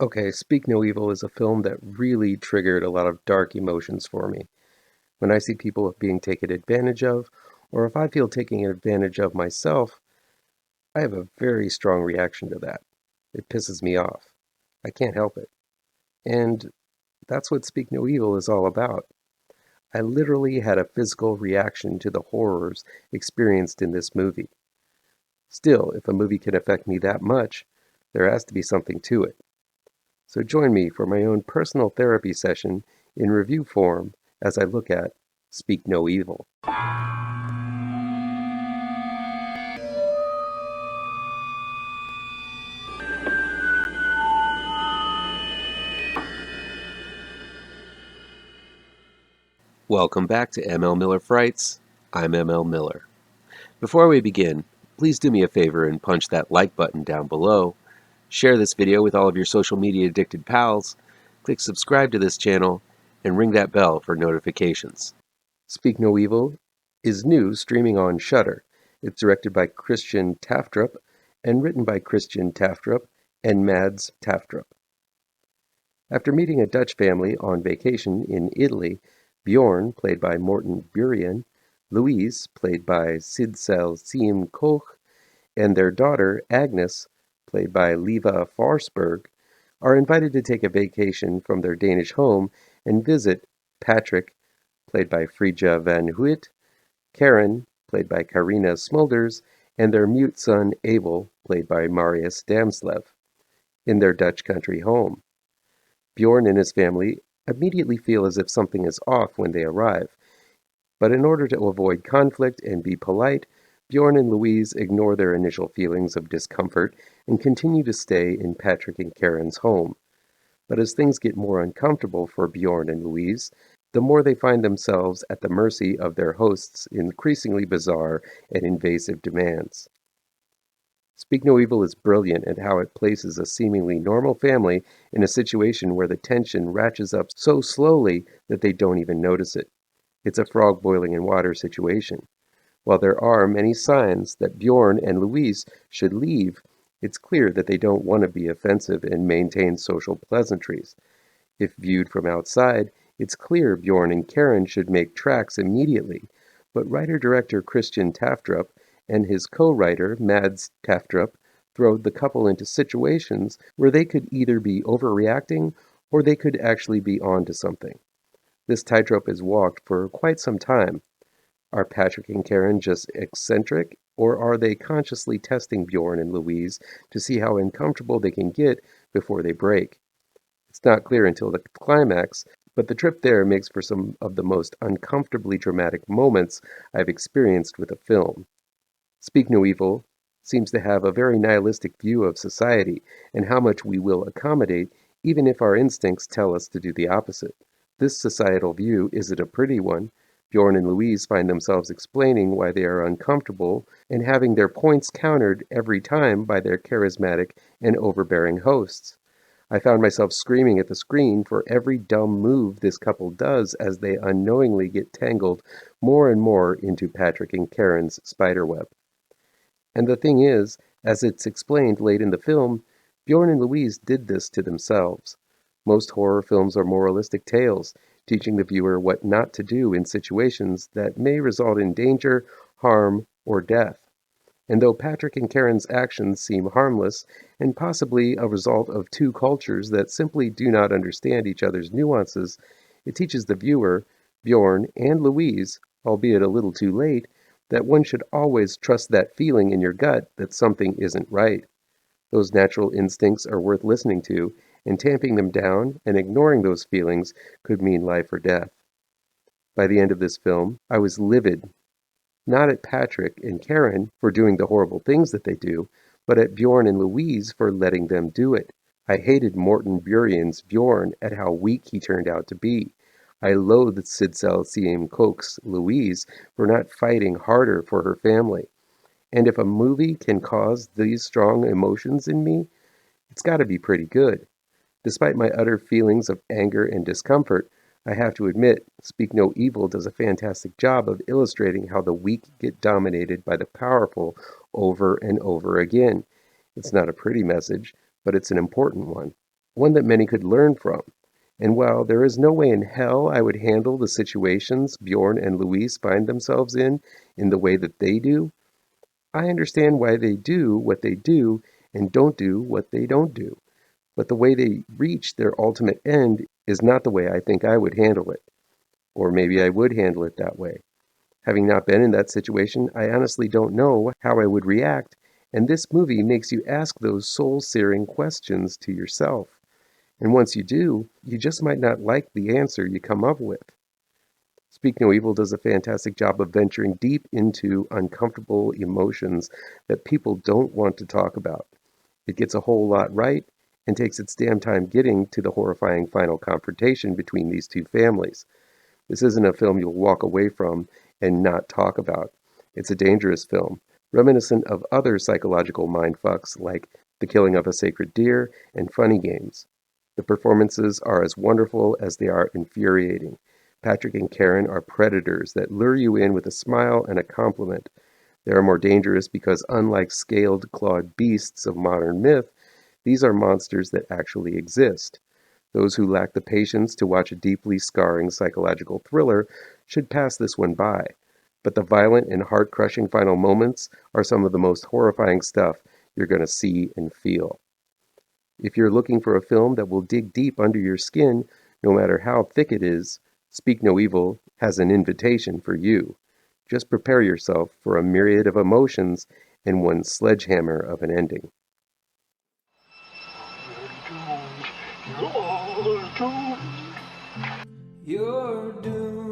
Okay, Speak No Evil is a film that really triggered a lot of dark emotions for me. When I see people being taken advantage of, or if I feel taken advantage of myself, I have a very strong reaction to that. It pisses me off. I can't help it. And that's what Speak No Evil is all about. I literally had a physical reaction to the horrors experienced in this movie. Still, if a movie can affect me that much, there has to be something to it. So join me for my own personal therapy session in review form as I look at Speak No Evil. Welcome back to ML Miller Frights. I'm ML Miller. Before we begin, please do me a favor and punch that like button down below. Share this video with all of your social media addicted pals. Click subscribe to this channel and ring that bell for notifications. Speak No Evil is new, streaming on Shudder. It's directed by Christian Tafdrup and written by Christian Tafdrup and Mads Tafdrup. After meeting a Dutch family on vacation in Italy, Bjorn, played by Morten Burien, Louise, played by Sidsel Siem Koch, and their daughter, Agnes, played by Leva Forsberg, are invited to take a vacation from their Danish home and visit Patrick, played by Frija van Huit, Karen, played by Karina Smulders, and their mute son, Abel, played by Marius Damslev, in their Dutch country home. Bjorn and his family immediately feel as if something is off when they arrive, but in order to avoid conflict and be polite, Bjorn and Louise ignore their initial feelings of discomfort and continue to stay in Patrick and Karen's home. But as things get more uncomfortable for Bjorn and Louise, the more they find themselves at the mercy of their hosts' increasingly bizarre and invasive demands. Speak No Evil is brilliant at how it places a seemingly normal family in a situation where the tension ratchets up so slowly that they don't even notice it. It's a frog boiling in water situation. While there are many signs that Bjorn and Louise should leave, it's clear that they don't want to be offensive and maintain social pleasantries. If viewed from outside, it's clear Bjorn and Karen should make tracks immediately, but writer-director Christian Tafdrup and his co-writer Mads Tafdrup throw the couple into situations where they could either be overreacting or they could actually be onto something. This tightrope is walked for quite some time. Are Patrick and Karen just eccentric, or are they consciously testing Bjorn and Louise to see how uncomfortable they can get before they break? It's not clear until the climax, but the trip there makes for some of the most uncomfortably dramatic moments I've experienced with a film. Speak No Evil seems to have a very nihilistic view of society and how much we will accommodate even if our instincts tell us to do the opposite. This societal view isn't a pretty one. Bjorn and Louise find themselves explaining why they are uncomfortable and having their points countered every time by their charismatic and overbearing hosts. I found myself screaming at the screen for every dumb move this couple does as they unknowingly get tangled more and more into Patrick and Karen's spiderweb. And the thing is, as it's explained late in the film, Bjorn and Louise did this to themselves. Most horror films are moralistic tales, teaching the viewer what not to do in situations that may result in danger, harm, or death. And though Patrick and Karen's actions seem harmless and possibly a result of two cultures that simply do not understand each other's nuances, it teaches the viewer, Bjorn and Louise, albeit a little too late, that one should always trust that feeling in your gut that something isn't right. Those natural instincts are worth listening to, and tamping them down and ignoring those feelings could mean life or death. By the end of this film, I was livid, not at Patrick and Karen for doing the horrible things that they do, but at Bjorn and Louise for letting them do it. I hated Morten Burien's Bjorn at how weak he turned out to be. I loathed Sidsel Siem Koch's Louise for not fighting harder for her family. And if a movie can cause these strong emotions in me, it's got to be pretty good. Despite my utter feelings of anger and discomfort, I have to admit, Speak No Evil does a fantastic job of illustrating how the weak get dominated by the powerful over and over again. It's not a pretty message, but it's an important one. one that many could learn from. And while there is no way in hell I would handle the situations Bjorn and Louise find themselves in the way that they do, I understand why they do what they do and don't do what they don't do. But the way they reach their ultimate end is not the way I think I would handle it. Or maybe I would handle it that way. Having not been in that situation, I honestly don't know how I would react, and this movie makes you ask those soul-searing questions to yourself. And once you do, you just might not like the answer you come up with. Speak No Evil does a fantastic job of venturing deep into uncomfortable emotions that people don't want to talk about. It gets a whole lot right and takes its damn time getting to the horrifying final confrontation between these two families. This isn't a film you'll walk away from and not talk about. It's a dangerous film, reminiscent of other psychological mindfucks like The Killing of a Sacred Deer and Funny Games. The performances are as wonderful as they are infuriating. Patrick and Karen are predators that lure you in with a smile and a compliment. They are more dangerous because, unlike scaled, clawed beasts of modern myth, these are monsters that actually exist. Those who lack the patience to watch a deeply scarring psychological thriller should pass this one by. But the violent and heart-crushing final moments are some of the most horrifying stuff you're going to see and feel. If you're looking for a film that will dig deep under your skin, no matter how thick it is, Speak No Evil has an invitation for you. Just prepare yourself for a myriad of emotions and one sledgehammer of an ending. You're doomed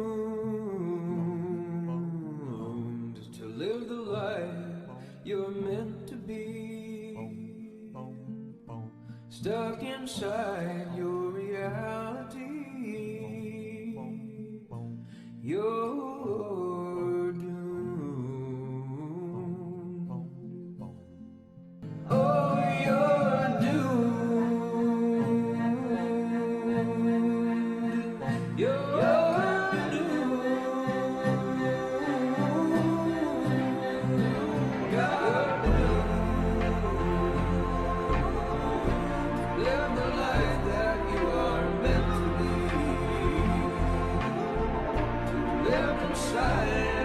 to live the life you're meant to be, stuck inside your reality. You're doomed. Oh, you're doomed. You're doomed. You're doomed. Live the life that you are meant to be. Live inside